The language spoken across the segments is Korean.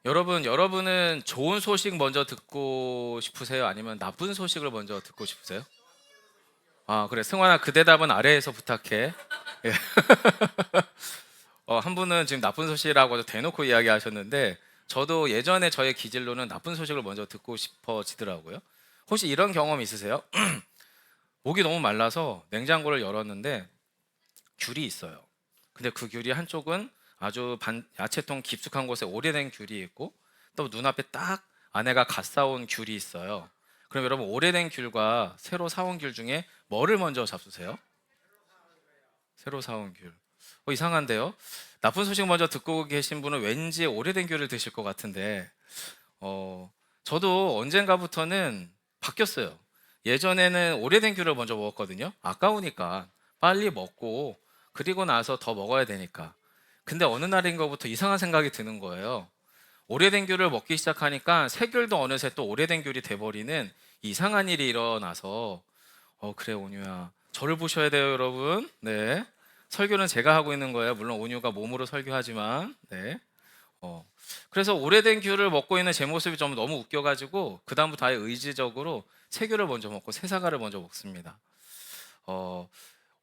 여러분은 좋은 소식 먼저 듣고 싶으세요? 아니면 나쁜 소식을 먼저 듣고 싶으세요? 아, 그래. 승환아, 그 대답은 아래에서 부탁해. 예. 한 분은 지금 나쁜 소식이라고 대놓고 이야기하셨는데, 저도 예전에 저의 기질로는 나쁜 소식을 먼저 듣고 싶어지더라고요. 혹시 이런 경험 있으세요? 목이 너무 말라서 냉장고를 열었는데 귤이 있어요. 근데 그 귤이 한쪽은 아주 야채통 깊숙한 곳에 오래된 귤이 있고, 또 눈앞에 딱 아내가 갓 사온 귤이 있어요. 그럼 여러분, 오래된 귤과 새로 사온 귤 중에 뭐를 먼저 잡수세요? 새로 사온 귤. 이상한데요? 나쁜 소식 먼저 듣고 계신 분은 왠지 오래된 귤을 드실 것 같은데, 어, 저도 언젠가부터는 바뀌었어요. 예전에는 오래된 귤을 먼저 먹었거든요. 아까우니까 빨리 먹고 그리고 나서 더 먹어야 되니까. 근데 어느 날인 거부터 이상한 생각이 드는 거예요. 오래된 귤을 먹기 시작하니까 새 귤도 어느새 또 오래된 귤이 돼버리는 이상한 일이 일어나서 그래 온유야, 저를 보셔야 돼요 여러분. 네, 설교는 제가 하고 있는 거예요. 물론 온유가 몸으로 설교하지만. 네. 어, 그래서 오래된 귤을 먹고 있는 제 모습이 좀 너무 웃겨가지고 그 다음부터 아예 의지적으로 새 귤을 먼저 먹고 새 사과를 먼저 먹습니다. 어,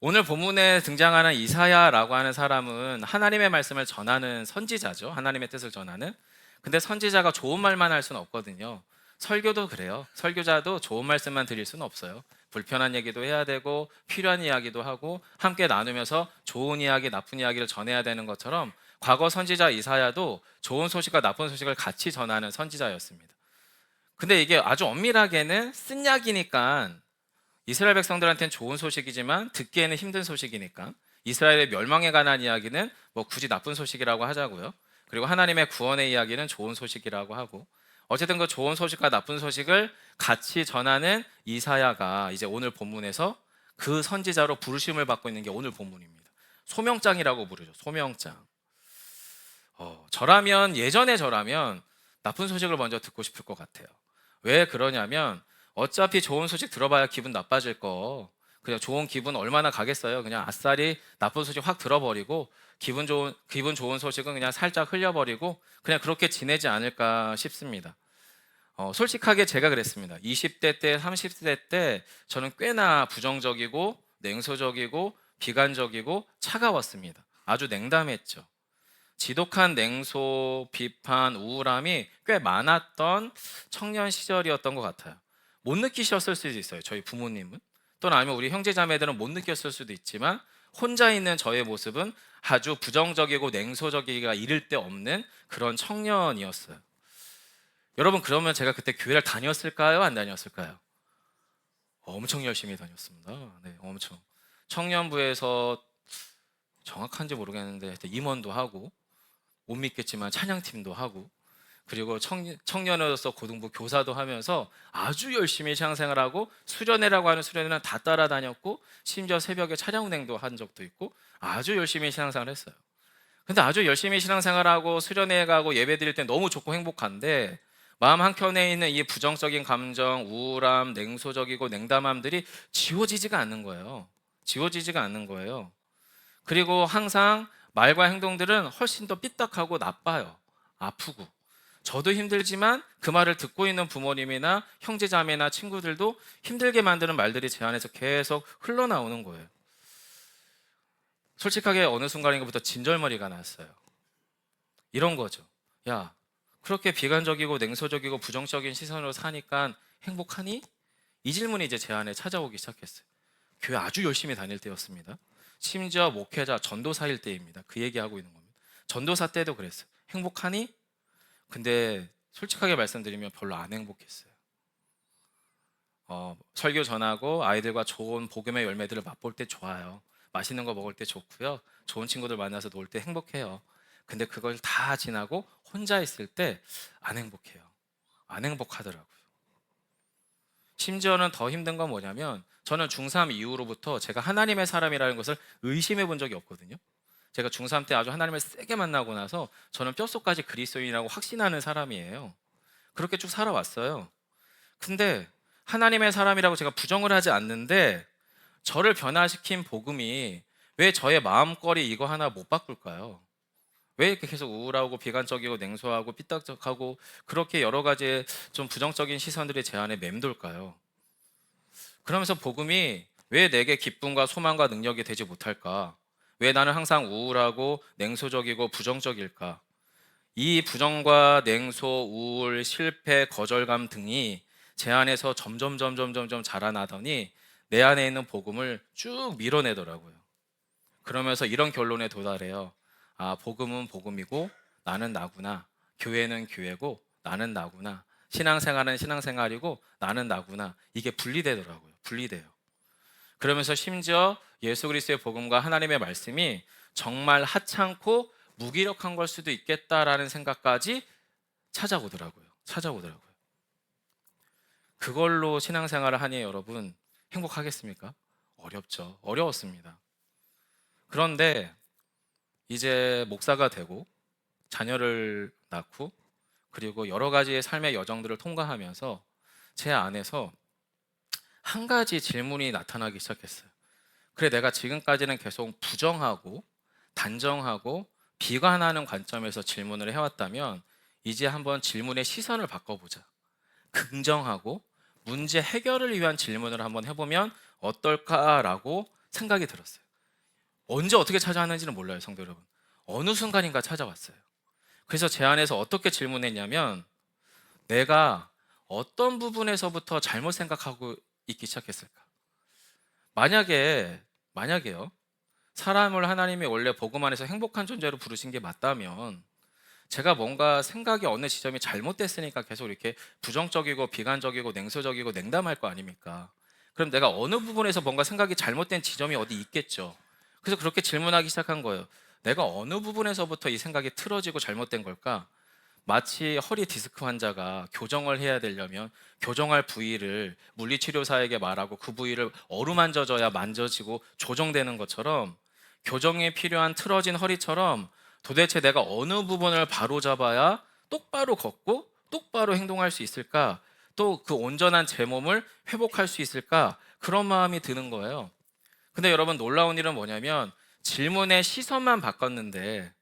오늘 본문에 등장하는 이사야라고 하는 사람은 하나님의 말씀을 전하는 선지자죠. 하나님의 뜻을 전하는. 근데 선지자가 좋은 말만 할 수는 없거든요. 설교도 그래요. 설교자도 좋은 말씀만 드릴 수는 없어요. 불편한 얘기도 해야 되고 필요한 이야기도 하고 함께 나누면서 좋은 이야기, 나쁜 이야기를 전해야 되는 것처럼 과거 선지자 이사야도 좋은 소식과 나쁜 소식을 같이 전하는 선지자였습니다. 근데 이게 아주 엄밀하게는 쓴 약이니까 이스라엘 백성들한테는 좋은 소식이지만 듣기에는 힘든 소식이니까 이스라엘의 멸망에 관한 이야기는 뭐 굳이 나쁜 소식이라고 하자고요. 그리고 하나님의 구원의 이야기는 좋은 소식이라고 하고, 어쨌든 그 좋은 소식과 나쁜 소식을 같이 전하는 이사야가 이제 오늘 본문에서 그 선지자로 부르심을 받고 있는 게 오늘 본문입니다. 소명장이라고 부르죠. 소명장. 예전에 저라면 나쁜 소식을 먼저 듣고 싶을 것 같아요. 왜 그러냐면 어차피 좋은 소식 들어봐야 기분 나빠질 거. 그냥 좋은 기분 얼마나 가겠어요. 그냥 아싸리 나쁜 소식 확 들어버리고 기분 좋은 소식은 그냥 살짝 흘려버리고 그냥 그렇게 지내지 않을까 싶습니다. 솔직하게 제가 그랬습니다. 20대 때, 30대 때 저는 꽤나 부정적이고 냉소적이고 비관적이고 차가웠습니다. 아주 냉담했죠. 지독한 냉소, 비판, 우울함이 꽤 많았던 청년 시절이었던 것 같아요. 못 느끼셨을 수도 있어요. 저희 부모님은. 또는 아니면 우리 형제자매들은 못 느꼈을 수도 있지만 혼자 있는 저의 모습은 아주 부정적이고 냉소적이기가 이를 데 없는 그런 청년이었어요. 여러분, 그러면 제가 그때 교회를 다녔을까요? 안 다녔을까요? 엄청 열심히 다녔습니다. 네, 엄청. 청년부에서 정확한지 모르겠는데 임원도 하고 못 믿겠지만 찬양팀도 하고, 그리고 청년으로서 고등부 교사도 하면서 아주 열심히 신앙생활하고 수련회라고 하는 수련회는 다 따라다녔고 심지어 새벽에 찬양 운행도 한 적도 있고 아주 열심히 신앙생활 했어요. 근데 아주 열심히 신앙생활하고 수련회 가고 예배 드릴 때 너무 좋고 행복한데 마음 한켠에 있는 이 부정적인 감정, 우울함, 냉소적이고 냉담함들이 지워지지가 않는 거예요. 지워지지가 않는 거예요. 그리고 항상 말과 행동들은 훨씬 더 삐딱하고 나빠요. 아프고. 저도 힘들지만 그 말을 듣고 있는 부모님이나 형제자매나 친구들도 힘들게 만드는 말들이 제 안에서 계속 흘러나오는 거예요. 솔직하게 어느 순간인가부터 진절머리가 났어요. 이런 거죠. 야, 그렇게 비관적이고 냉소적이고 부정적인 시선으로 사니까 행복하니? 이 질문이 이제 제 안에 찾아오기 시작했어요. 교회 아주 열심히 다닐 때였습니다. 심지어 목회자 전도사일 때입니다. 그 얘기하고 있는 겁니다. 전도사 때도 그랬어요. 행복하니? 근데 솔직하게 말씀드리면 별로 안 행복했어요. 설교 전하고 아이들과 좋은 복음의 열매들을 맛볼 때 좋아요. 맛있는 거 먹을 때 좋고요. 좋은 친구들 만나서 놀 때 행복해요. 근데 그걸 다 지나고 혼자 있을 때 안 행복해요. 안 행복하더라고요. 심지어는 더 힘든 건 뭐냐면 저는 중3 이후로부터 제가 하나님의 사람이라는 것을 의심해 본 적이 없거든요. 제가 중3 때 아주 하나님을 세게 만나고 나서 저는 뼛속까지 그리스도인이라고 확신하는 사람이에요. 그렇게 쭉 살아왔어요. 근데 하나님의 사람이라고 제가 부정을 하지 않는데 저를 변화시킨 복음이 왜 저의 마음거리 이거 하나 못 바꿀까요? 왜 이렇게 계속 우울하고 비관적이고 냉소하고 삐딱하고 그렇게 여러 가지 좀 부정적인 시선들이 제 안에 맴돌까요? 그러면서 복음이 왜 내게 기쁨과 소망과 능력이 되지 못할까? 왜 나는 항상 우울하고 냉소적이고 부정적일까? 이 부정과 냉소, 우울, 실패, 거절감 등이 제 안에서 점점 자라나더니 내 안에 있는 복음을 쭉 밀어내더라고요. 그러면서 이런 결론에 도달해요. 아, 복음은 복음이고 나는 나구나. 교회는 교회고 나는 나구나. 신앙생활은 신앙생활이고 나는 나구나. 이게 분리되더라고요. 분리돼요. 그러면서 심지어 예수 그리스도의 복음과 하나님의 말씀이 정말 하찮고 무기력한 걸 수도 있겠다라는 생각까지 찾아오더라고요. 찾아오더라고요. 그걸로 신앙생활을 하니 여러분 행복하겠습니까? 어렵죠. 어려웠습니다. 그런데 이제 목사가 되고 자녀를 낳고 그리고 여러 가지의 삶의 여정들을 통과하면서 제 안에서 한 가지 질문이 나타나기 시작했어요. 그래, 내가 지금까지는 계속 부정하고 단정하고 비관하는 관점에서 질문을 해왔다면 이제 한번 질문의 시선을 바꿔보자. 긍정하고 문제 해결을 위한 질문을 한번 해보면 어떨까라고 생각이 들었어요. 언제 어떻게 찾아왔는지는 몰라요, 성도 여러분. 어느 순간인가 찾아왔어요. 그래서 제 안에서 어떻게 질문했냐면 내가 어떤 부분에서부터 잘못 생각하고 있기 시작했을까? 만약에요. 사람을 하나님이 원래 복음 안에서 행복한 존재로 부르신 게 맞다면 제가 뭔가 생각이 어느 지점이 잘못됐으니까 계속 이렇게 부정적이고 비관적이고 냉소적이고 냉담할 거 아닙니까? 그럼 내가 어느 부분에서 뭔가 생각이 잘못된 지점이 어디 있겠죠. 그래서 그렇게 질문하기 시작한 거예요. 내가 어느 부분에서부터 이 생각이 틀어지고 잘못된 걸까? 마치 허리 디스크 환자가 교정을 해야 되려면 교정할 부위를 물리치료사에게 말하고 그 부위를 어루만져줘야 만져지고 조정되는 것처럼 교정에 필요한 틀어진 허리처럼 도대체 내가 어느 부분을 바로 잡아야 똑바로 걷고 똑바로 행동할 수 있을까? 또 그 온전한 제 몸을 회복할 수 있을까? 그런 마음이 드는 거예요. 근데 여러분 놀라운 일은 뭐냐면 질문의 시선만 바꿨는데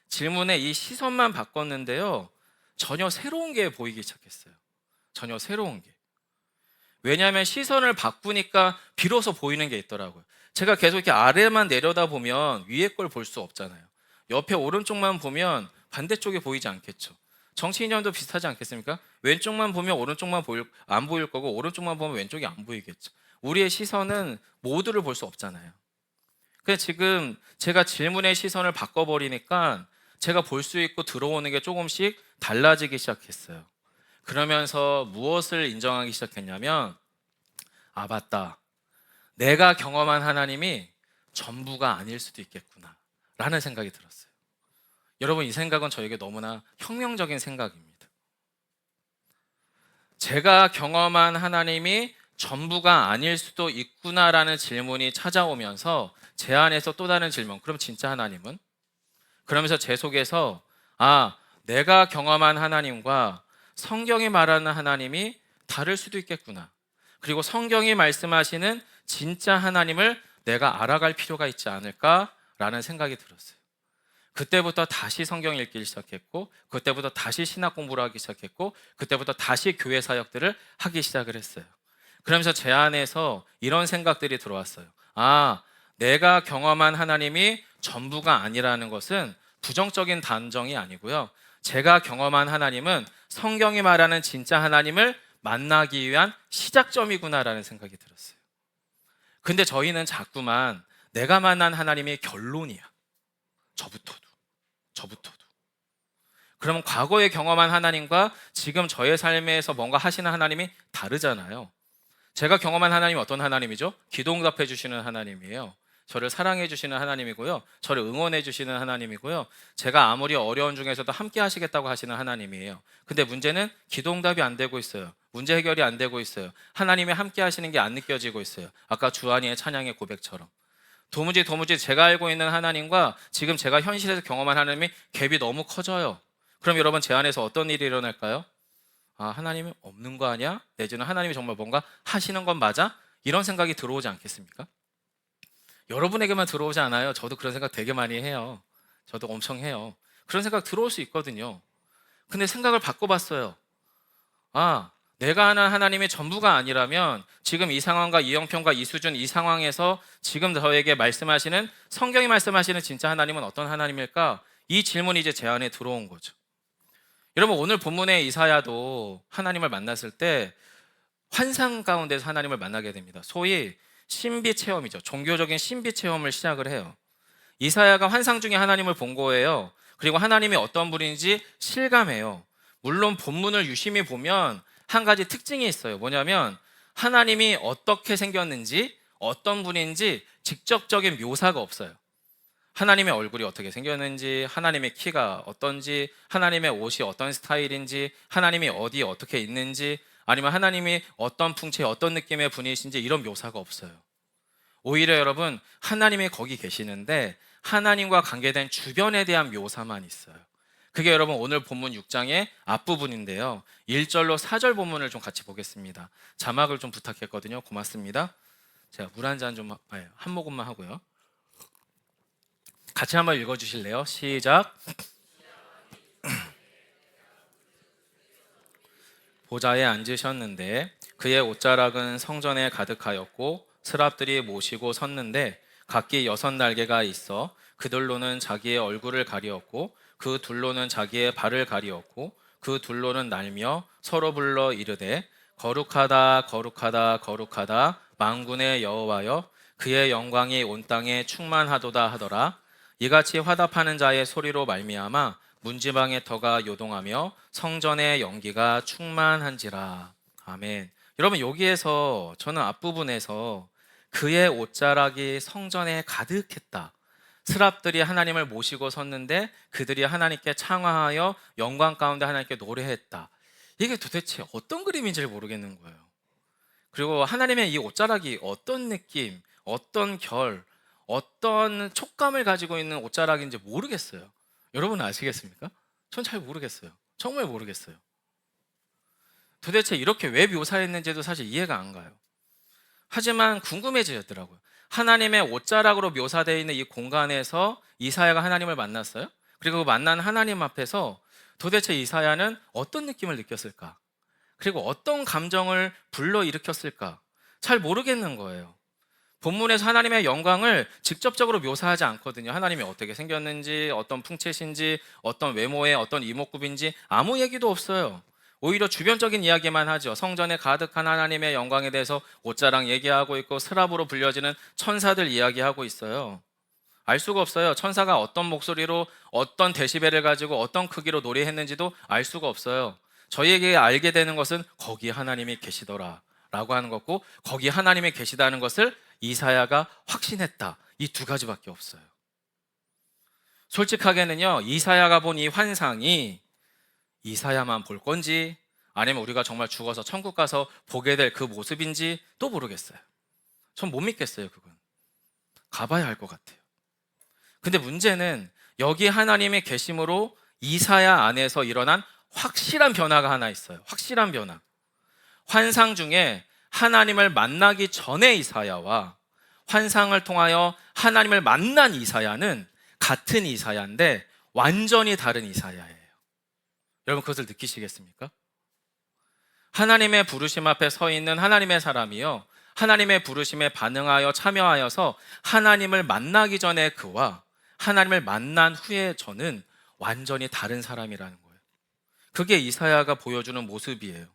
질문의 이 시선만 바꿨는데요. 전혀 새로운 게 보이기 시작했어요. 전혀 새로운 게. 왜냐하면 시선을 바꾸니까 비로소 보이는 게 있더라고요. 제가 계속 이렇게 아래만 내려다보면 위에 걸 볼 수 없잖아요. 옆에 오른쪽만 보면 반대쪽이 보이지 않겠죠. 정치인연도 비슷하지 않겠습니까? 왼쪽만 보면 오른쪽만 안 보일 거고 오른쪽만 보면 왼쪽이 안 보이겠죠. 우리의 시선은 모두를 볼 수 없잖아요. 근데 지금 제가 질문의 시선을 바꿔버리니까 제가 볼 수 있고 들어오는 게 조금씩 달라지기 시작했어요. 그러면서 무엇을 인정하기 시작했냐면 아, 맞다. 내가 경험한 하나님이 전부가 아닐 수도 있겠구나 라는 생각이 들었어요. 여러분, 이 생각은 저에게 너무나 혁명적인 생각입니다. 제가 경험한 하나님이 전부가 아닐 수도 있구나라는 질문이 찾아오면서 제 안에서 또 다른 질문, 그럼 진짜 하나님은? 그러면서 제 속에서 아, 내가 경험한 하나님과 성경이 말하는 하나님이 다를 수도 있겠구나. 그리고 성경이 말씀하시는 진짜 하나님을 내가 알아갈 필요가 있지 않을까라는 생각이 들었어요. 그때부터 다시 성경 읽기 시작했고 그때부터 다시 신학 공부를 하기 시작했고 그때부터 다시 교회 사역들을 하기 시작을 했어요. 그러면서 제 안에서 이런 생각들이 들어왔어요. 아, 내가 경험한 하나님이 전부가 아니라는 것은 부정적인 단정이 아니고요. 제가 경험한 하나님은 성경이 말하는 진짜 하나님을 만나기 위한 시작점이구나라는 생각이 들었어요. 근데 저희는 자꾸만 내가 만난 하나님이 결론이야. 저부터도. 그러면 과거에 경험한 하나님과 지금 저의 삶에서 뭔가 하시는 하나님이 다르잖아요. 제가 경험한 하나님이 어떤 하나님이죠? 기도응답해 주시는 하나님이에요. 저를 사랑해 주시는 하나님이고요. 저를 응원해 주시는 하나님이고요. 제가 아무리 어려운 중에서도 함께 하시겠다고 하시는 하나님이에요. 근데 문제는 기도응답이 안 되고 있어요. 문제 해결이 안 되고 있어요. 하나님이 함께 하시는 게 안 느껴지고 있어요. 아까 주한이의 찬양의 고백처럼. 도무지 제가 알고 있는 하나님과 지금 제가 현실에서 경험한 하나님이 갭이 너무 커져요. 그럼 여러분 제 안에서 어떤 일이 일어날까요? 아, 하나님이 없는 거 아니야? 내지는 하나님이 정말 뭔가 하시는 건 맞아? 이런 생각이 들어오지 않겠습니까? 여러분에게만 들어오지 않아요. 저도 그런 생각 되게 많이 해요. 저도 엄청 해요. 그런 생각 들어올 수 있거든요. 근데 생각을 바꿔봤어요. 아, 내가 아는 하나님이 전부가 아니라면 지금 이 상황과 이 형편과 이 수준, 이 상황에서 지금 저에게 말씀하시는, 성경이 말씀하시는 진짜 하나님은 어떤 하나님일까? 이 질문이 이제 제 안에 들어온 거죠. 여러분, 오늘 본문의 이사야도 하나님을 만났을 때 환상 가운데서 하나님을 만나게 됩니다. 소위 신비 체험이죠. 종교적인 신비 체험을 시작을 해요. 이사야가 환상 중에 하나님을 본 거예요. 그리고 하나님이 어떤 분인지 실감해요. 물론 본문을 유심히 보면 한 가지 특징이 있어요. 뭐냐면 하나님이 어떻게 생겼는지, 어떤 분인지 직접적인 묘사가 없어요. 하나님의 얼굴이 어떻게 생겼는지, 하나님의 키가 어떤지, 하나님의 옷이 어떤 스타일인지, 하나님이 어디에 어떻게 있는지, 아니면 하나님이 어떤 풍채, 어떤 느낌의 분이신지, 이런 묘사가 없어요. 오히려 여러분, 하나님이 거기 계시는데 하나님과 관계된 주변에 대한 묘사만 있어요. 그게 여러분 오늘 본문 6장의 앞부분인데요. 1절로 4절 본문을 좀 같이 보겠습니다. 자막을 좀 부탁했거든요. 고맙습니다. 제가 물 한 잔 좀, 한 모금만 하고요. 같이 한번 읽어주실래요? 시작. 보좌에 앉으셨는데 그의 옷자락은 성전에 가득하였고 스랍들이 모시고 섰는데 각기 6날개가 있어 그들로는 자기의 얼굴을 가리었고 그 둘로는 자기의 발을 가리었고 그 둘로는 날며 서로 불러 이르되 거룩하다 거룩하다 거룩하다 만군의 여호와여 그의 영광이 온 땅에 충만하도다 하더라. 이같이 화답하는 자의 소리로 말미암아 문지방의 터가 요동하며 성전의 연기가 충만한지라. 아멘. 여러분, 여기에서 저는 앞부분에서 그의 옷자락이 성전에 가득했다, 스랍들이 하나님을 모시고 섰는데 그들이 하나님께 창화하여 영광 가운데 하나님께 노래했다, 이게 도대체 어떤 그림인지를 모르겠는 거예요. 그리고 하나님의 이 옷자락이 어떤 느낌, 어떤 결, 어떤 촉감을 가지고 있는 옷자락인지 모르겠어요. 여러분은 아시겠습니까? 전 잘 모르겠어요. 정말 모르겠어요. 도대체 이렇게 왜 묘사했는지도 사실 이해가 안 가요. 하지만 궁금해지더라고요. 하나님의 옷자락으로 묘사되어 있는 이 공간에서 이사야가 하나님을 만났어요. 그리고 만난 하나님 앞에서 도대체 이사야는 어떤 느낌을 느꼈을까? 그리고 어떤 감정을 불러일으켰을까? 잘 모르겠는 거예요. 본문에서 하나님의 영광을 직접적으로 묘사하지 않거든요. 하나님이 어떻게 생겼는지, 어떤 풍채신지, 어떤 외모의 어떤 이목구비인지 아무 얘기도 없어요. 오히려 주변적인 이야기만 하죠. 성전에 가득한 하나님의 영광에 대해서 옷자랑 얘기하고 있고 스랍으로 불려지는 천사들 이야기하고 있어요. 알 수가 없어요. 천사가 어떤 목소리로, 어떤 데시벨을 가지고 어떤 크기로 노래했는지도 알 수가 없어요. 저희에게 알게 되는 것은 거기 하나님이 계시더라 라고 하는 거고, 거기 하나님이 계시다는 것을 이사야가 확신했다, 이 두 가지밖에 없어요. 솔직하게는요, 이사야가 본 이 환상이 이사야만 볼 건지 아니면 우리가 정말 죽어서 천국 가서 보게 될 그 모습인지 또 모르겠어요. 전 못 믿겠어요. 그건 가봐야 할 것 같아요. 근데 문제는 여기 하나님의 계심으로 이사야 안에서 일어난 확실한 변화가 하나 있어요. 확실한 변화. 환상 중에 하나님을 만나기 전에 이사야와 환상을 통하여 하나님을 만난 이사야는 같은 이사야인데 완전히 다른 이사야예요. 여러분, 그것을 느끼시겠습니까? 하나님의 부르심 앞에 서 있는 하나님의 사람이요, 하나님의 부르심에 반응하여 참여하여서 하나님을 만나기 전에 그와 하나님을 만난 후에 저는 완전히 다른 사람이라는 거예요. 그게 이사야가 보여주는 모습이에요.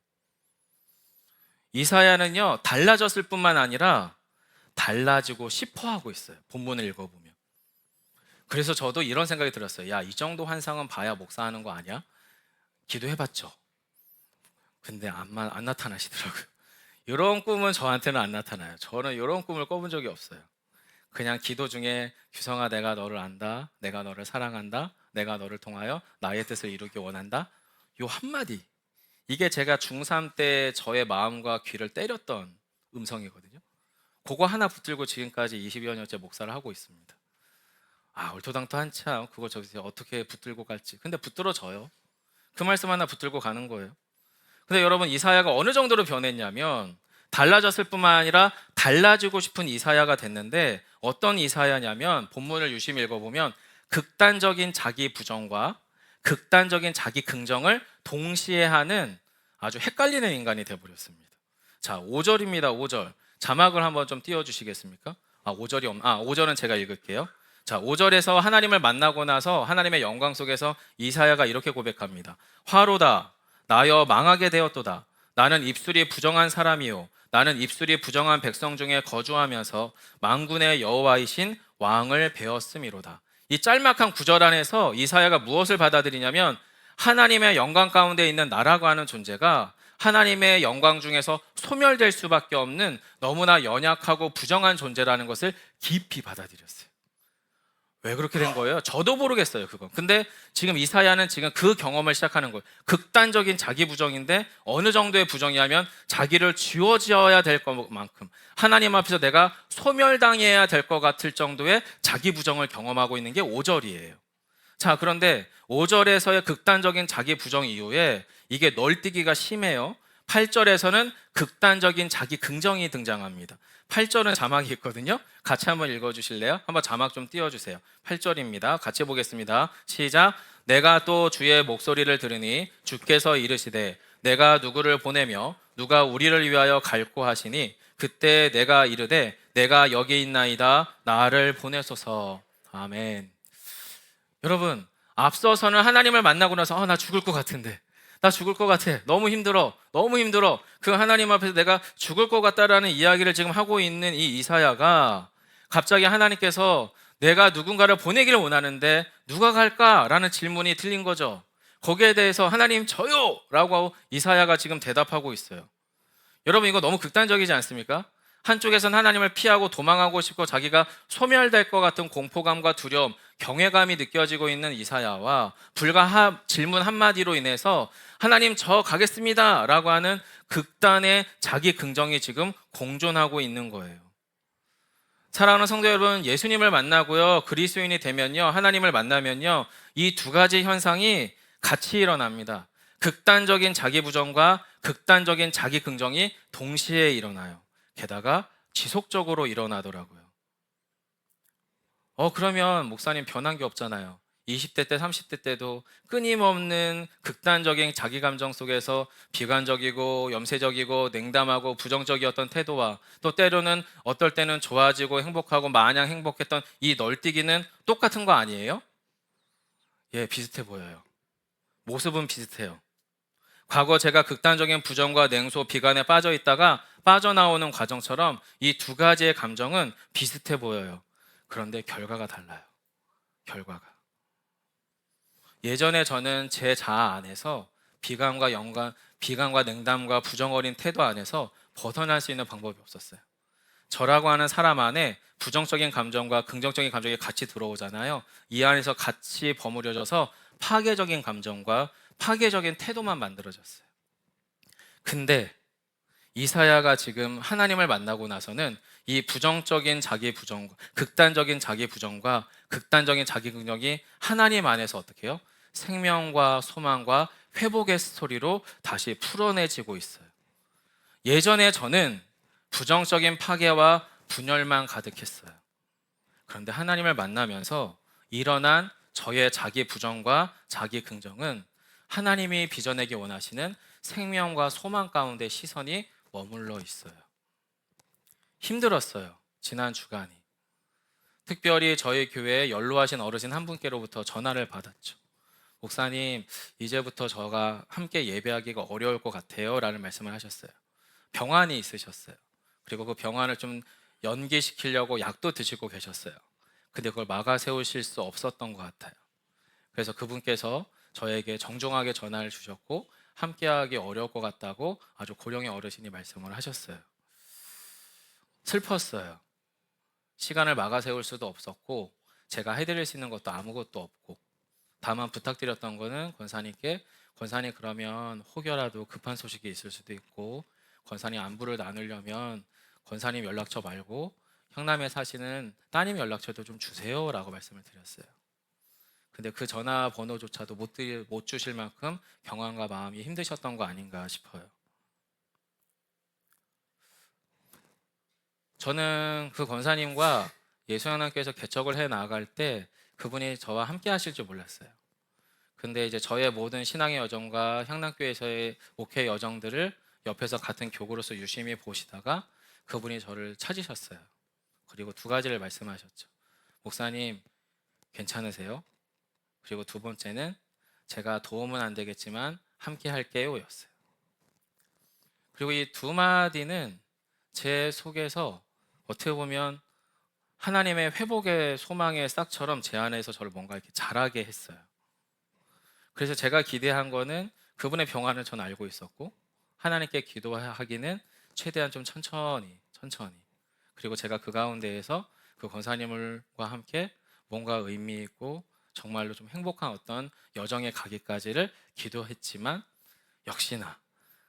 이사야는요, 달라졌을 뿐만 아니라 달라지고 싶어 하고 있어요. 본문을 읽어보면. 그래서 저도 이런 생각이 들었어요. 야, 이 정도 환상은 봐야 목사하는 거 아니야? 기도해봤죠. 근데 안 나타나시더라고요. 이런 꿈은 저한테는 안 나타나요. 저는 이런 꿈을 꿔본 적이 없어요. 그냥 기도 중에 규성아, 내가 너를 안다, 내가 너를 사랑한다, 내가 너를 통하여 나의 뜻을 이루기 원한다, 요 한마디, 이게 제가 중3 때 저의 마음과 귀를 때렸던 음성이거든요. 그거 하나 붙들고 지금까지 20여 년째 목사를 하고 있습니다. 얼토당토 한참 그거 저기서 어떻게 붙들고 갈지. 근데 붙들어져요. 그 말씀 하나 붙들고 가는 거예요. 근데 여러분, 이사야가 어느 정도로 변했냐면 달라졌을 뿐만 아니라 달라지고 싶은 이사야가 됐는데, 어떤 이사야냐면 본문을 유심히 읽어보면 극단적인 자기 부정과 극단적인 자기 긍정을 동시에 하는 아주 헷갈리는 인간이 되어버렸습니다. 자, 5절입니다. 5절. 자막을 한번 좀 띄워주시겠습니까? 5절은 제가 읽을게요. 자, 5절에서 하나님을 만나고 나서 하나님의 영광 속에서 이사야가 이렇게 고백합니다. 화로다, 나여 망하게 되었도다. 나는 입술이 부정한 사람이요, 나는 입술이 부정한 백성 중에 거주하면서 만군의 여호와이신 왕을 배웠음이로다. 이 짤막한 구절 안에서 이사야가 무엇을 받아들이냐면, 하나님의 영광 가운데 있는 나라고 하는 존재가 하나님의 영광 중에서 소멸될 수밖에 없는 너무나 연약하고 부정한 존재라는 것을 깊이 받아들였어요. 왜 그렇게 된 거예요? 저도 모르겠어요, 그건. 근데 지금 이사야는 지금 그 경험을 시작하는 거예요. 극단적인 자기 부정인데, 어느 정도의 부정이냐면 자기를 지워져야 될 것만큼 하나님 앞에서 내가 소멸당해야 될 것 같을 정도의 자기 부정을 경험하고 있는 게 5절이에요. 자, 그런데 5절에서의 극단적인 자기 부정 이후에 이게 널뛰기가 심해요. 8절에서는 극단적인 자기 긍정이 등장합니다. 8절은 자막이 있거든요. 같이 한번 읽어주실래요? 한번 자막 좀 띄워주세요. 8절입니다. 같이 보겠습니다. 시작. 내가 또 주의 목소리를 들으니 주께서 이르시되 내가 누구를 보내며 누가 우리를 위하여 갈고 하시니 그때 내가 이르되 내가 여기 있나이다, 나를 보내소서. 아멘. 여러분, 앞서서는 하나님을 만나고 나서 나 죽을 것 같은데, 나 죽을 것 같아, 너무 힘들어, 너무 힘들어, 그 하나님 앞에서 내가 죽을 것 같다라는 이야기를 지금 하고 있는 이 이사야가 갑자기 하나님께서 내가 누군가를 보내기를 원하는데 누가 갈까라는 질문이 틀린 거죠. 거기에 대해서 하나님 저요! 라고 이사야가 지금 대답하고 있어요. 여러분, 이거 너무 극단적이지 않습니까? 한쪽에선 하나님을 피하고 도망하고 싶고 자기가 소멸될 것 같은 공포감과 두려움, 경외감이 느껴지고 있는 이사야와 불과 질문 한마디로 인해서 하나님 저 가겠습니다 라고 하는 극단의 자기 긍정이 지금 공존하고 있는 거예요. 사랑하는 성도 여러분, 예수님을 만나고요, 그리스도인이 되면요, 하나님을 만나면요, 이 두 가지 현상이 같이 일어납니다. 극단적인 자기 부정과 극단적인 자기 긍정이 동시에 일어나요. 게다가 지속적으로 일어나더라고요. 그러면 목사님 변한 게 없잖아요. 20대 때, 30대 때도 끊임없는 극단적인 자기 감정 속에서 비관적이고 염세적이고 냉담하고 부정적이었던 태도와 또 때로는 어떨 때는 좋아지고 행복하고 마냥 행복했던 이 널뛰기는 똑같은 거 아니에요? 예, 비슷해 보여요. 모습은 비슷해요. 과거 제가 극단적인 부정과 냉소, 비관에 빠져 있다가 빠져나오는 과정처럼 이 두 가지의 감정은 비슷해 보여요. 그런데 결과가 달라요. 결과가. 예전에 저는 제 자아 안에서 비관과 냉담과 부정 어린 태도 안에서 벗어날 수 있는 방법이 없었어요. 저라고 하는 사람 안에 부정적인 감정과 긍정적인 감정이 같이 들어오잖아요. 이 안에서 같이 버무려져서 파괴적인 감정과 파괴적인 태도만 만들어졌어요. 근데 이사야가 지금 하나님을 만나고 나서는 이 부정적인 자기 부정, 극단적인 자기 부정과 극단적인 자기 긍정이 하나님 안에서 어떻게 해요? 생명과 소망과 회복의 스토리로 다시 풀어내지고 있어요. 예전에 저는 부정적인 파괴와 분열만 가득했어요. 그런데 하나님을 만나면서 일어난 저의 자기 부정과 자기 긍정은 하나님이 빚어내기 원하시는 생명과 소망 가운데 시선이 머물러 있어요. 힘들었어요, 지난 주간이. 특별히 저희 교회에 연로하신 어르신 한 분께로부터 전화를 받았죠. 목사님, 이제부터 저가 함께 예배하기가 어려울 것 같아요 라는 말씀을 하셨어요. 병환이 있으셨어요. 그리고 그 병환을 좀 연기시키려고 약도 드시고 계셨어요. 근데 그걸 막아 세우실 수 없었던 것 같아요. 그래서 그분께서 저에게 정중하게 전화를 주셨고 함께하기 어려울 것 같다고 아주 고령의 어르신이 말씀을 하셨어요. 슬펐어요. 시간을 막아 세울 수도 없었고 제가 해드릴 수 있는 것도 아무것도 없고, 다만 부탁드렸던 거는 권사님께, 권사님 그러면 혹여라도 급한 소식이 있을 수도 있고 권사님 안부를 나누려면 권사님 연락처 말고 향남에 사시는 따님 연락처도 좀 주세요 라고 말씀을 드렸어요. 근데 그 전화번호조차도 못 주실 만큼 경황과 마음이 힘드셨던 거 아닌가 싶어요. 저는 그 권사님과 예수하나님께서 개척을 해 나갈 때 그분이 저와 함께 하실 줄 몰랐어요. 근데 이제 저의 모든 신앙의 여정과 향락교회에서의 목회 여정들을 옆에서 같은 교구로서 유심히 보시다가 그분이 저를 찾으셨어요. 그리고 두 가지를 말씀하셨죠. 목사님, 괜찮으세요? 그리고 두 번째는 제가 도움은 안 되겠지만 함께 할게요 였어요. 그리고 이 두 마디는 제 속에서 어떻게 보면 하나님의 회복의 소망의 싹처럼 제 안에서 저를 뭔가 이렇게 자라게 했어요. 그래서 제가 기대한 거는 그분의 평안을 전 알고 있었고, 하나님께 기도하기는 최대한 좀 천천히. 그리고 제가 그 가운데에서 그 권사님과 함께 뭔가 의미 있고 정말로 좀 행복한 어떤 여정에 가기까지를 기도했지만, 역시나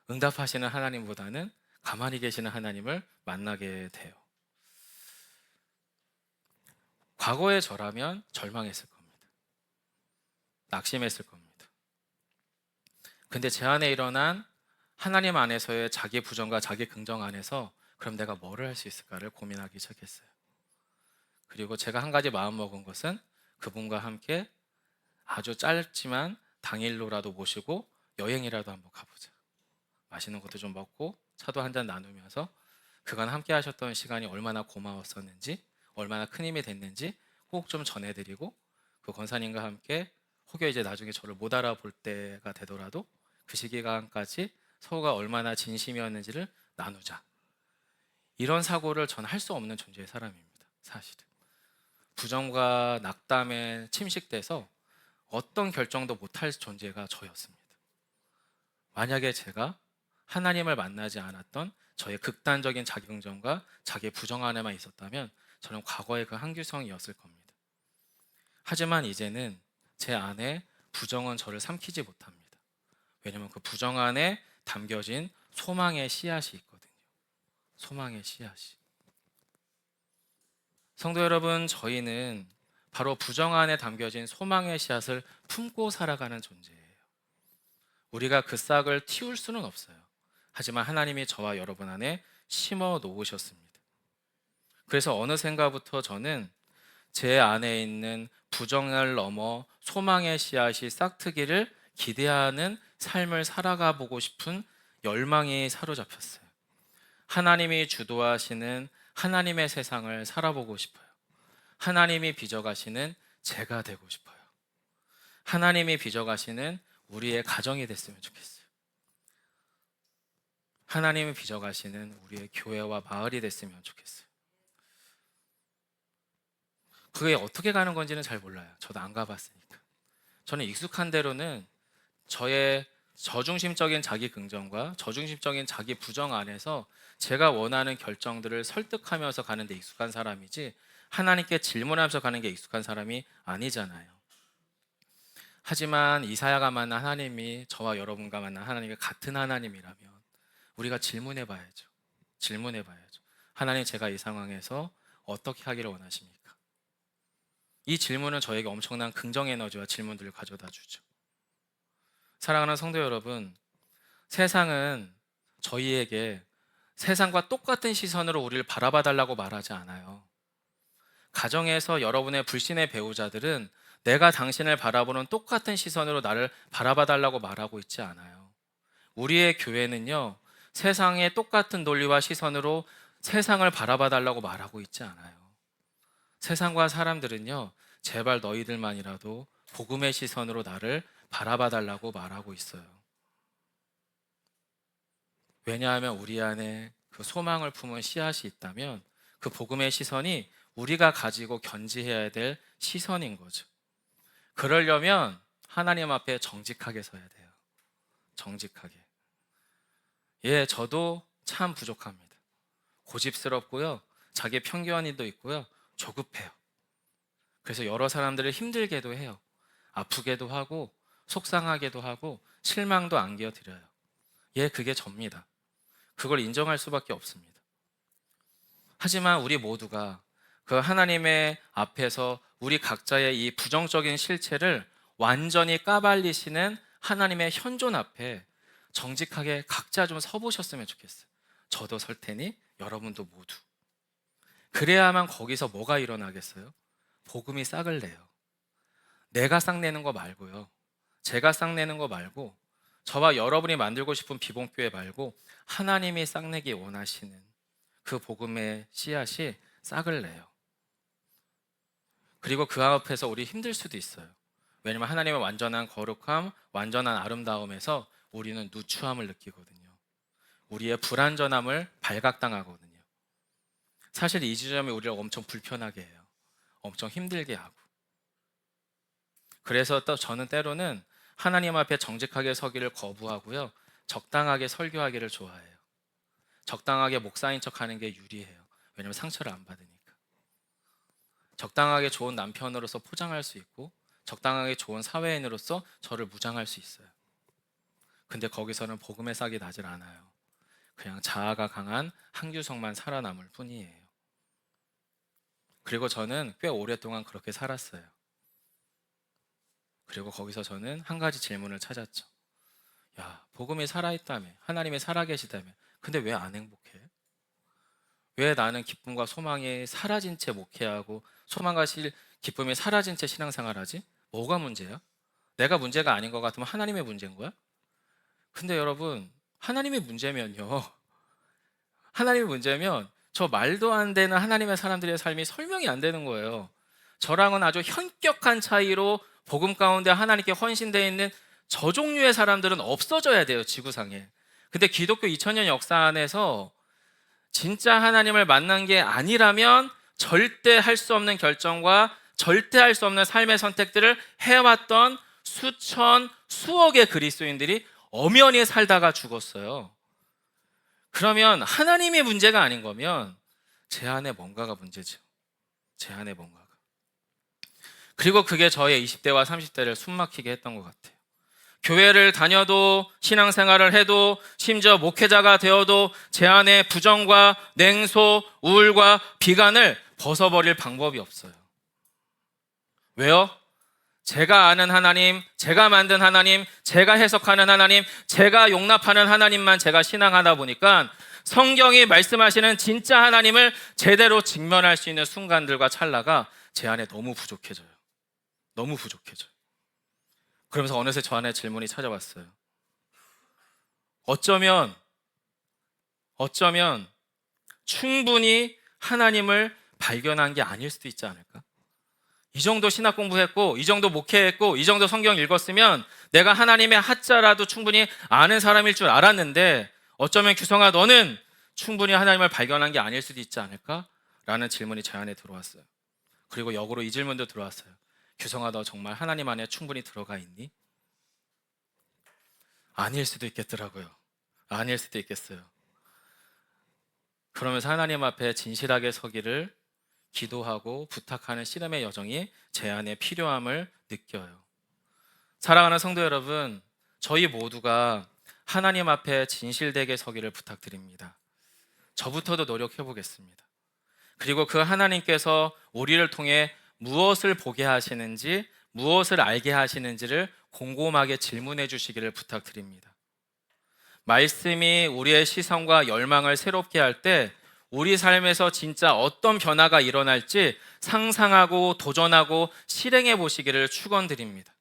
응답하시는 하나님보다는 가만히 계시는 하나님을 만나게 돼요. 과거의 저라면 절망했을 겁니다. 낙심했을 겁니다. 근데 제 안에 일어난 하나님 안에서의 자기 부정과 자기 긍정 안에서 그럼 내가 뭐를 할 수 있을까를 고민하기 시작했어요. 그리고 제가 한 가지 마음 먹은 것은 그분과 함께 아주 짧지만 당일로라도 모시고 여행이라도 한번 가보자. 맛있는 것도 좀 먹고 차도 한잔 나누면서 그간 함께 하셨던 시간이 얼마나 고마웠었는지, 얼마나 큰 힘이 됐는지 꼭 좀 전해드리고, 그 권사님과 함께 혹여 이제 나중에 저를 못 알아볼 때가 되더라도 그 시기간까지 서로가 얼마나 진심이었는지를 나누자. 이런 사고를 전 할 수 없는 존재의 사람입니다. 사실은 부정과 낙담에 침식돼서 어떤 결정도 못할 존재가 저였습니다. 만약에 제가 하나님을 만나지 않았던 저의 극단적인 자기긍정과 자기 부정 안에만 있었다면 저는 과거의 그 한규성이었을 겁니다. 하지만 이제는 제 안에 부정은 저를 삼키지 못합니다. 왜냐하면 그 부정 안에 담겨진 소망의 씨앗이 있거든요. 소망의 씨앗이. 성도 여러분, 저희는 바로 부정 안에 담겨진 소망의 씨앗을 품고 살아가는 존재예요. 우리가 그 싹을 틔울 수는 없어요. 하지만 하나님이 저와 여러분 안에 심어 놓으셨습니다. 그래서 어느샌가부터 저는 제 안에 있는 부정을 넘어 소망의 씨앗이 싹트기를 기대하는 삶을 살아가 보고 싶은 열망이 사로잡혔어요. 하나님이 주도하시는 하나님의 세상을 살아보고 싶어요. 하나님이 빚어가시는 제가 되고 싶어요. 하나님이 빚어가시는 우리의 가정이 됐으면 좋겠어요. 하나님이 빚어가시는 우리의 교회와 마을이 됐으면 좋겠어요. 그게 어떻게 가는 건지는 잘 몰라요. 저도 안 가봤으니까. 저는 익숙한 대로는 저의 저중심적인 자기 긍정과 저중심적인 자기 부정 안에서 제가 원하는 결정들을 설득하면서 가는 데 익숙한 사람이지, 하나님께 질문하면서 가는 게 익숙한 사람이 아니잖아요. 하지만 이사야가 만난 하나님이 저와 여러분과 만난 하나님이 같은 하나님이라면 우리가 질문해 봐야죠. 질문해 봐야죠. 하나님, 제가 이 상황에서 어떻게 하기를 원하십니까? 이 질문은 저에게 엄청난 긍정 에너지와 질문들을 가져다 주죠. 사랑하는 성도 여러분, 세상은 저희에게 세상과 똑같은 시선으로 우리를 바라봐 달라고 말하지 않아요. 가정에서 여러분의 불신의 배우자들은 내가 당신을 바라보는 똑같은 시선으로 나를 바라봐 달라고 말하고 있지 않아요. 우리의 교회는요, 세상의 똑같은 논리와 시선으로 세상을 바라봐 달라고 말하고 있지 않아요. 세상과 사람들은요, 제발 너희들만이라도 복음의 시선으로 나를 바라봐 달라고 말하고 있어요. 왜냐하면 우리 안에 그 소망을 품은 씨앗이 있다면 그 복음의 시선이 우리가 가지고 견지해야 될 시선인 거죠. 그러려면 하나님 앞에 정직하게 서야 돼요. 정직하게. 예, 저도 참 부족합니다. 고집스럽고요, 자기 편견이도 있고요, 조급해요. 그래서 여러 사람들을 힘들게도 해요. 아프게도 하고 속상하게도 하고 실망도 안겨드려요. 예, 그게 접니다. 그걸 인정할 수밖에 없습니다. 하지만 우리 모두가 그 하나님의 앞에서 우리 각자의 이 부정적인 실체를 완전히 까발리시는 하나님의 현존 앞에 정직하게 각자 좀 서보셨으면 좋겠어요. 저도 설 테니 여러분도 모두. 그래야만 거기서 뭐가 일어나겠어요? 복음이 싹을 내요. 내가 싹 내는 거 말고요, 제가 싹내는 거 말고, 저와 여러분이 만들고 싶은 비봉교회 말고 하나님이 싹내기 원하시는 그 복음의 씨앗이 싹을 내요. 그리고 그 앞에서 우리 힘들 수도 있어요. 왜냐면 하나님의 완전한 거룩함, 완전한 아름다움에서 우리는 누추함을 느끼거든요. 우리의 불완전함을 발각당하거든요. 사실 이 지점이 우리를 엄청 불편하게 해요. 엄청 힘들게 하고. 그래서 또 저는 때로는 하나님 앞에 정직하게 서기를 거부하고요, 적당하게 설교하기를 좋아해요. 적당하게 목사인 척하는 게 유리해요. 왜냐면 상처를 안 받으니까. 적당하게 좋은 남편으로서 포장할 수 있고, 적당하게 좋은 사회인으로서 저를 무장할 수 있어요. 근데 거기서는 복음의 싹이 나질 않아요. 그냥 자아가 강한 한규성만 살아남을 뿐이에요. 그리고 저는 꽤 오랫동안 그렇게 살았어요. 그리고 거기서 저는 한 가지 질문을 찾았죠. 야, 복음이 살아있다며, 하나님이 살아계시다며, 근데 왜 안 행복해? 왜 나는 기쁨과 소망이 사라진 채 목회하고 소망과 기쁨이 사라진 채 신앙생활하지? 뭐가 문제야? 내가 문제가 아닌 것 같으면 하나님의 문제인 거야? 근데 여러분, 하나님의 문제면요, 하나님의 문제면 저 말도 안 되는 하나님의 사람들의 삶이 설명이 안 되는 거예요. 저랑은 아주 현격한 차이로 복음 가운데 하나님께 헌신되어 있는 저 종류의 사람들은 없어져야 돼요, 지구상에. 근데 기독교 2000년 역사 안에서 진짜 하나님을 만난 게 아니라면 절대 할 수 없는 결정과 절대 할 수 없는 삶의 선택들을 해왔던 수천, 수억의 그리스도인들이 엄연히 살다가 죽었어요. 그러면 하나님의 문제가 아닌 거면 제 안에 뭔가가 문제죠. 제 안에 뭔가가. 그리고 그게 저의 20대와 30대를 숨막히게 했던 것 같아요. 교회를 다녀도, 신앙생활을 해도, 심지어 목회자가 되어도 제 안에 부정과 냉소, 우울과 비관을 벗어버릴 방법이 없어요. 왜요? 제가 아는 하나님, 제가 만든 하나님, 제가 해석하는 하나님, 제가 용납하는 하나님만 제가 신앙하다 보니까 성경이 말씀하시는 진짜 하나님을 제대로 직면할 수 있는 순간들과 찰나가 제 안에 너무 부족해져요. 너무 부족해져요. 그러면서 어느새 저 안에 질문이 찾아왔어요. 어쩌면 충분히 하나님을 발견한 게 아닐 수도 있지 않을까? 이 정도 신학 공부했고, 이 정도 목회했고, 이 정도 성경 읽었으면 내가 하나님의 하자라도 충분히 아는 사람일 줄 알았는데, 어쩌면 규성아, 너는 충분히 하나님을 발견한 게 아닐 수도 있지 않을까? 라는 질문이 제 안에 들어왔어요. 그리고 역으로 이 질문도 들어왔어요. 규성아, 너 정말 하나님 안에 충분히 들어가 있니? 아닐 수도 있겠더라고요. 아닐 수도 있겠어요. 그러면서 하나님 앞에 진실하게 서기를 기도하고 부탁하는 씨름의 여정이 제 안에 필요함을 느껴요. 사랑하는 성도 여러분, 저희 모두가 하나님 앞에 진실되게 서기를 부탁드립니다. 저부터도 노력해 보겠습니다. 그리고 그 하나님께서 우리를 통해 무엇을 보게 하시는지, 무엇을 알게 하시는지를 곰곰하게 질문해 주시기를 부탁드립니다. 말씀이 우리의 시선과 열망을 새롭게 할 때 우리 삶에서 진짜 어떤 변화가 일어날지 상상하고 도전하고 실행해 보시기를 축원드립니다.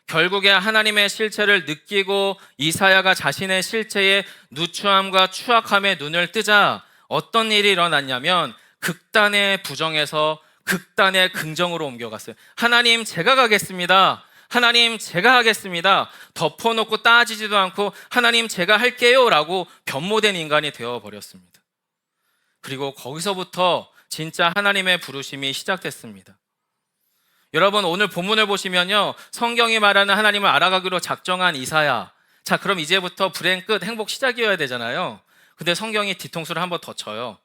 결국에 하나님의 실체를 느끼고 이사야가 자신의 실체의 누추함과 추악함에 눈을 뜨자 어떤 일이 일어났냐면 극단의 부정에서 극단의 긍정으로 옮겨갔어요. 하나님, 제가 가겠습니다. 하나님, 제가 하겠습니다. 덮어놓고 따지지도 않고 하나님, 제가 할게요 라고 변모된 인간이 되어버렸습니다. 그리고 거기서부터 진짜 하나님의 부르심이 시작됐습니다. 여러분, 오늘 본문을 보시면요, 성경이 말하는 하나님을 알아가기로 작정한 이사야. 자, 그럼 이제부터 불행 끝, 행복 시작이어야 되잖아요. 근데 성경이 뒤통수를 한번 더 쳐요.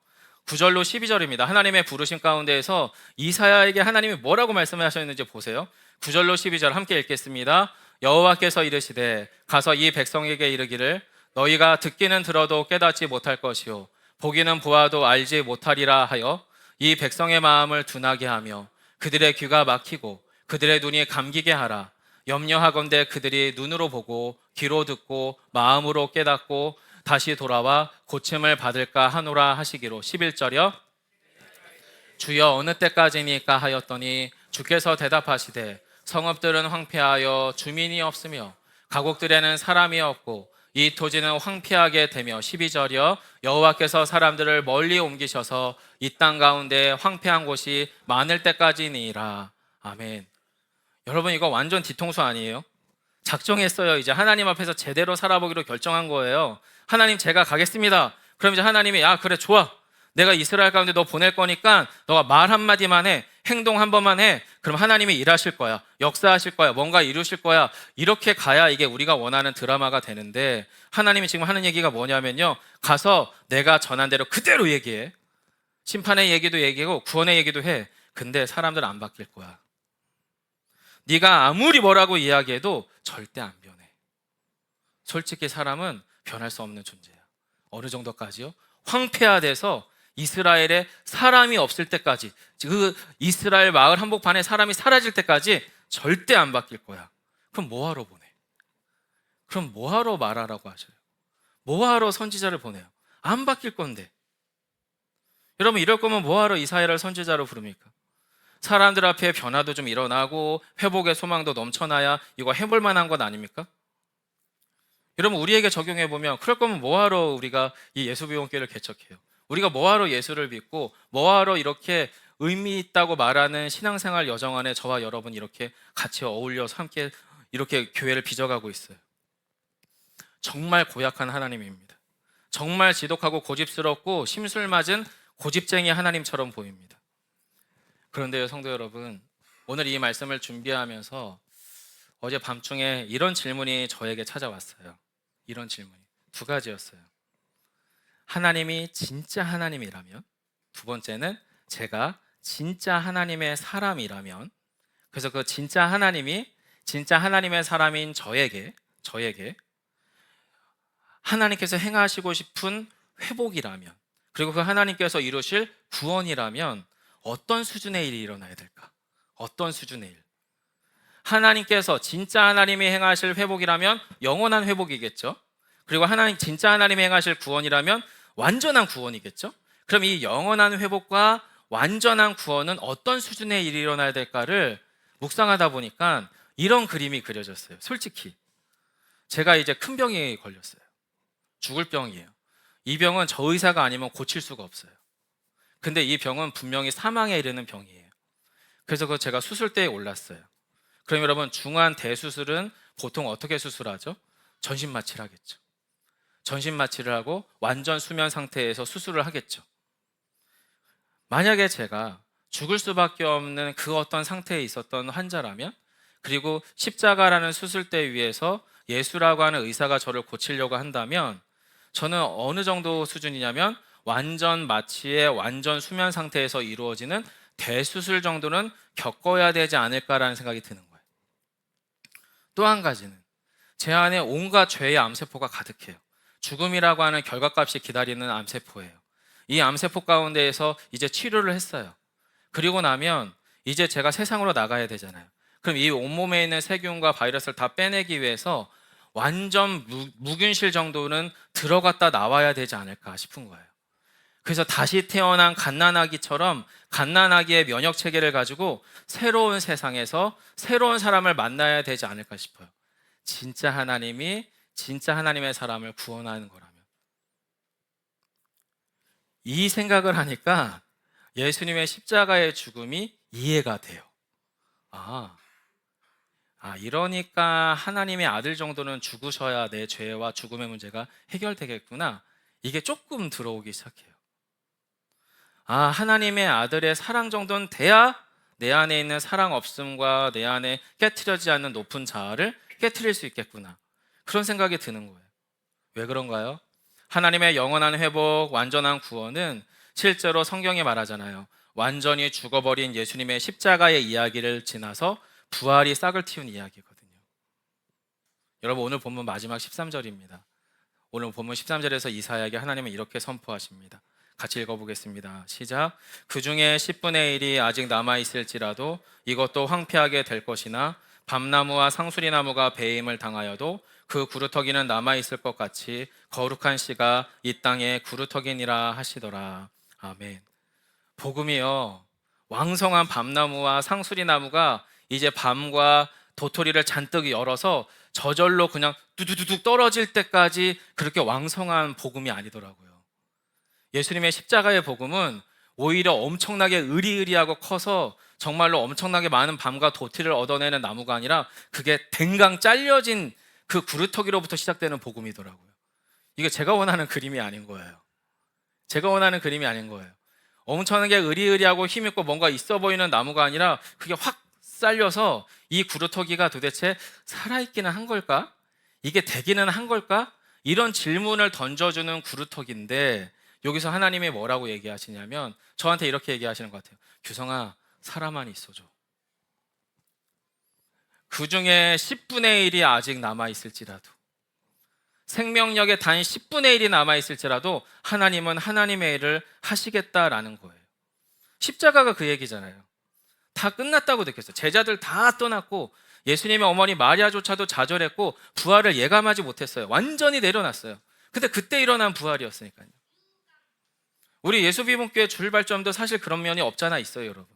9절로 12절입니다. 하나님의 부르심 가운데에서 이사야에게 하나님이 뭐라고 말씀하셨는지 보세요. 9절로 12절 함께 읽겠습니다. 여호와께서 이르시되 가서 이 백성에게 이르기를 너희가 듣기는 들어도 깨닫지 못할 것이요 보기는 보아도 알지 못하리라 하여 이 백성의 마음을 둔하게 하며 그들의 귀가 막히고 그들의 눈이 감기게 하라. 염려하건대 그들이 눈으로 보고 귀로 듣고 마음으로 깨닫고 다시 돌아와 고침을 받을까 하노라 하시기로. 11절이요. 주여 어느 때까지니까 하였더니 주께서 대답하시되 성읍들은 황폐하여 주민이 없으며 가곡들에는 사람이 없고 이 토지는 황폐하게 되며 12절이여 여호와께서 사람들을 멀리 옮기셔서 이 땅 가운데 황폐한 곳이 많을 때까지니라. 아멘. 여러분, 이거 완전 뒤통수 아니에요? 작정했어요. 이제 하나님 앞에서 제대로 살아보기로 결정한 거예요. 하나님, 제가 가겠습니다. 그럼 이제 하나님이, 그래, 좋아, 내가 이스라엘 가운데 너 보낼 거니까 너가 말 한마디만 해, 행동 한 번만 해. 그럼 하나님이 일하실 거야, 역사하실 거야, 뭔가 이루실 거야. 이렇게 가야 이게 우리가 원하는 드라마가 되는데, 하나님이 지금 하는 얘기가 뭐냐면요, 가서 내가 전한 대로 그대로 얘기해. 심판의 얘기도 얘기하고 구원의 얘기도 해. 근데 사람들은 안 바뀔 거야. 네가 아무리 뭐라고 이야기해도 절대 안 변해. 솔직히 사람은 변할 수 없는 존재야. 어느 정도까지요? 황폐화돼서 이스라엘에 사람이 없을 때까지, 그 이스라엘 마을 한복판에 사람이 사라질 때까지 절대 안 바뀔 거야. 그럼 뭐하러 보내? 그럼 뭐하러 말하라고 하셔요? 뭐하러 선지자를 보내요? 안 바뀔 건데. 여러분, 이럴 거면 뭐하러 이사야를 선지자로 부릅니까? 사람들 앞에 변화도 좀 일어나고 회복의 소망도 넘쳐나야 이거 해볼 만한 것 아닙니까? 여러분, 우리에게 적용해 보면 그럴 거면 뭐하러 우리가 이 예수비용교회를 개척해요? 우리가 뭐하러 예수를 믿고 뭐하러 이렇게 의미 있다고 말하는 신앙생활 여정 안에 저와 여러분 이렇게 같이 어울려서 함께 이렇게 교회를 빚어가고 있어요? 정말 고약한 하나님입니다. 정말 지독하고 고집스럽고 심술 맞은 고집쟁이 하나님처럼 보입니다. 그런데요, 성도 여러분, 오늘 이 말씀을 준비하면서 어제 밤중에 이런 질문이 저에게 찾아왔어요. 이런 질문이 두 가지였어요. 하나님이 진짜 하나님이라면, 두 번째는 제가 진짜 하나님의 사람이라면, 그래서 그 진짜 하나님이 진짜 하나님의 사람인 저에게 하나님께서 행하시고 싶은 회복이라면, 그리고 그 하나님께서 이루실 구원이라면 어떤 수준의 일이 일어나야 될까? 어떤 수준의 일? 하나님께서 진짜 하나님이 행하실 회복이라면 영원한 회복이겠죠. 그리고 진짜 하나님이 행하실 구원이라면 완전한 구원이겠죠. 그럼 이 영원한 회복과 완전한 구원은 어떤 수준의 일이 일어나야 될까를 묵상하다 보니까 이런 그림이 그려졌어요. 솔직히 제가 이제 큰 병이 걸렸어요. 죽을 병이에요. 이 병은 저 의사가 아니면 고칠 수가 없어요. 근데 이 병은 분명히 사망에 이르는 병이에요. 그래서 제가 수술대에 올랐어요. 그럼 여러분, 중환 대수술은 보통 어떻게 수술하죠? 전신 마취를 하겠죠. 전신 마취를 하고 완전 수면 상태에서 수술을 하겠죠. 만약에 제가 죽을 수밖에 없는 그 어떤 상태에 있었던 환자라면, 그리고 십자가라는 수술대 위에서 예수라고 하는 의사가 저를 고치려고 한다면, 저는 어느 정도 수준이냐면 완전 마취의 완전 수면 상태에서 이루어지는 대수술 정도는 겪어야 되지 않을까라는 생각이 드는 거예요. 또 한 가지는 제 안에 온갖 죄의 암세포가 가득해요. 죽음이라고 하는 결과값이 기다리는 암세포예요. 이 암세포 가운데에서 이제 치료를 했어요. 그리고 나면 이제 제가 세상으로 나가야 되잖아요. 그럼 이 온몸에 있는 세균과 바이러스를 다 빼내기 위해서 완전 무균실 정도는 들어갔다 나와야 되지 않을까 싶은 거예요. 그래서 다시 태어난 갓난아기처럼 갓난아기의 면역 체계를 가지고 새로운 세상에서 새로운 사람을 만나야 되지 않을까 싶어요. 진짜 하나님이 진짜 하나님의 사람을 구원하는 거라면. 이 생각을 하니까 예수님의 십자가의 죽음이 이해가 돼요. 이러니까 하나님의 아들 정도는 죽으셔야 내 죄와 죽음의 문제가 해결되겠구나. 이게 조금 들어오기 시작해요. 하나님의 아들의 사랑 정도는 돼야 내 안에 있는 사랑 없음과 내 안에 깨트려지지 않는 높은 자아를 깨트릴 수 있겠구나. 그런 생각이 드는 거예요. 왜 그런가요? 하나님의 영원한 회복, 완전한 구원은 실제로 성경이 말하잖아요. 완전히 죽어버린 예수님의 십자가의 이야기를 지나서 부활이 싹을 틔운 이야기거든요. 여러분, 오늘 본문 마지막 13절입니다. 오늘 본문 13절에서 이사야에게 하나님은 이렇게 선포하십니다. 같이 읽어보겠습니다. 시작. 그 중에 10분의 1이 아직 남아있을지라도 이것도 황폐하게 될 것이나 밤나무와 상수리나무가 배임을 당하여도 그 구루터기는 남아있을 것 같이 거룩한 씨가 이 땅에 구루터기니라 하시더라. 아멘. 복음이요, 왕성한 밤나무와 상수리나무가 이제 밤과 도토리를 잔뜩 열어서 저절로 그냥 두두두둑 떨어질 때까지 그렇게 왕성한 복음이 아니더라고요. 예수님의 십자가의 복음은 오히려 엄청나게 으리으리하고 커서 정말로 엄청나게 많은 밤과 도토리를 얻어내는 나무가 아니라 그게 댕강 잘려진 그 구루터기로부터 시작되는 복음이더라고요. 이게 제가 원하는 그림이 아닌 거예요. 제가 원하는 그림이 아닌 거예요. 엄청나게 으리으리하고 힘있고 뭔가 있어 보이는 나무가 아니라 그게 확 잘려서 이 구루터기가 도대체 살아있기는 한 걸까? 이게 되기는 한 걸까? 이런 질문을 던져주는 구루터기인데 여기서 하나님이 뭐라고 얘기하시냐면 저한테 이렇게 얘기하시는 것 같아요. 규성아, 살아만 있어줘. 그 중에 10분의 1이 아직 남아있을지라도, 생명력의 단 10분의 1이 남아있을지라도 하나님은 하나님의 일을 하시겠다라는 거예요. 십자가가 그 얘기잖아요. 다 끝났다고 느꼈어요. 제자들 다 떠났고 예수님의 어머니 마리아조차도 좌절했고 부활을 예감하지 못했어요. 완전히 내려놨어요. 근데 그때 일어난 부활이었으니까요. 우리 예수비문교회 출발점도 사실 그런 면이 없잖아 있어요, 여러분.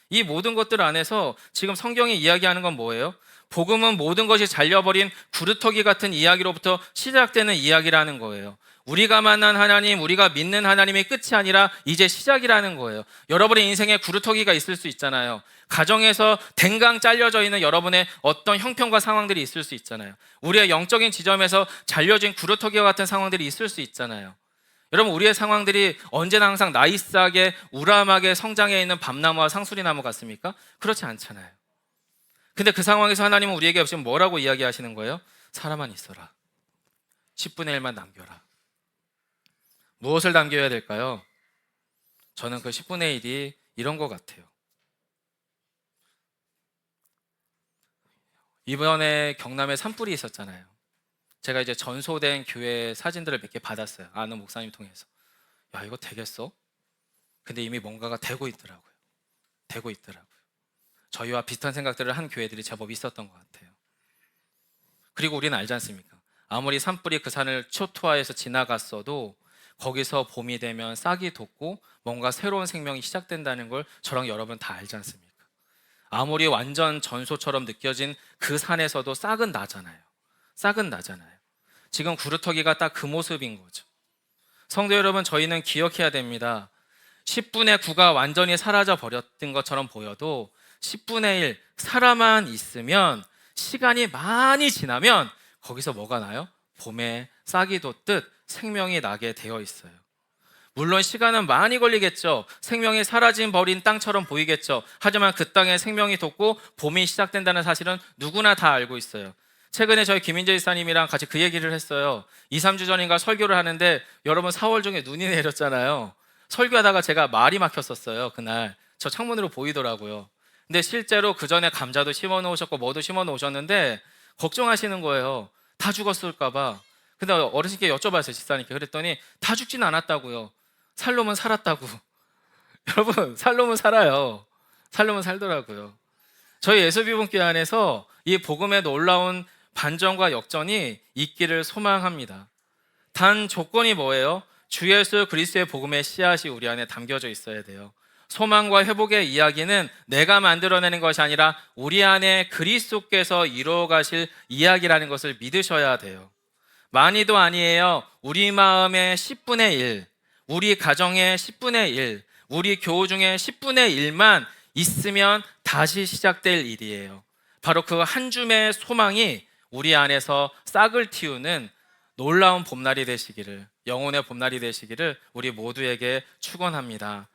이 모든 것들 안에서 지금 성경이 이야기하는 건 뭐예요? 복음은 모든 것이 잘려버린 구루터기 같은 이야기로부터 시작되는 이야기라는 거예요. 우리가 만난 하나님, 우리가 믿는 하나님이 끝이 아니라 이제 시작이라는 거예요. 여러분의 인생에 구루터기가 있을 수 있잖아요. 가정에서 댕강 잘려져 있는 여러분의 어떤 형편과 상황들이 있을 수 있잖아요. 우리의 영적인 지점에서 잘려진 구루터기와 같은 상황들이 있을 수 있잖아요. 여러분, 우리의 상황들이 언제나 항상 나이스하게 우람하게 성장해 있는 밤나무와 상수리나무 같습니까? 그렇지 않잖아요. 근데 그 상황에서 하나님은 우리에게 지금 뭐라고 이야기하시는 거예요? 살아만 있어라. 10분의 1만 남겨라. 무엇을 남겨야 될까요? 저는 그 10분의 1이 이런 것 같아요. 이번에 경남에 산불이 있었잖아요. 제가 이제 전소된 교회 사진들을 몇 개 받았어요. 아는 목사님 통해서. 야, 이거 되겠어? 근데 이미 뭔가가 되고 있더라고요. 되고 있더라고요. 저희와 비슷한 생각들을 한 교회들이 제법 있었던 것 같아요. 그리고 우리는 알지 않습니까? 아무리 산불이 그 산을 초토화해서 지나갔어도 거기서 봄이 되면 싹이 돋고 뭔가 새로운 생명이 시작된다는 걸 저랑 여러분 다 알지 않습니까? 아무리 완전 전소처럼 느껴진 그 산에서도 싹은 나잖아요. 싹은 나잖아요. 지금 구루터기가 딱 그 모습인 거죠. 성도 여러분, 저희는 기억해야 됩니다. 10분의 9가 완전히 사라져 버렸던 것처럼 보여도 10분의 1 살아만 있으면, 시간이 많이 지나면 거기서 뭐가 나요? 봄에 싹이 돋듯 생명이 나게 되어 있어요. 물론 시간은 많이 걸리겠죠. 생명이 사라진 버린 땅처럼 보이겠죠. 하지만 그 땅에 생명이 돋고 봄이 시작된다는 사실은 누구나 다 알고 있어요. 최근에 저희 김인재 지사님이랑 같이 그 얘기를 했어요. 2, 3주 전인가 설교를 하는데 여러분 4월 중에 눈이 내렸잖아요. 설교하다가 제가 말이 막혔었어요. 그날 저 창문으로 보이더라고요. 근데 실제로 그 전에 감자도 심어 놓으셨고 뭐도 심어 놓으셨는데 걱정하시는 거예요. 다 죽었을까 봐. 근데 어르신께 여쭤봤어요, 지사님께. 그랬더니 다 죽진 않았다고요. 살로면 살았다고. 여러분, 살로면 살아요. 살로면 살더라고요. 저희 예수비문교회 안에서 이 복음의 놀라운 반전과 역전이 있기를 소망합니다. 단 조건이 뭐예요? 주 예수 그리스도의 복음의 씨앗이 우리 안에 담겨져 있어야 돼요. 소망과 회복의 이야기는 내가 만들어내는 것이 아니라 우리 안에 그리스도께서 이루어 가실 이야기라는 것을 믿으셔야 돼요. 많이도 아니에요. 우리 마음의 10분의 1, 우리 가정의 10분의 1, 우리 교우 중에 10분의 1만 있으면 다시 시작될 일이에요. 바로 그 한 줌의 소망이 우리 안에서 싹을 틔우는 놀라운 봄날이 되시기를, 영혼의 봄날이 되시기를 우리 모두에게 축원합니다.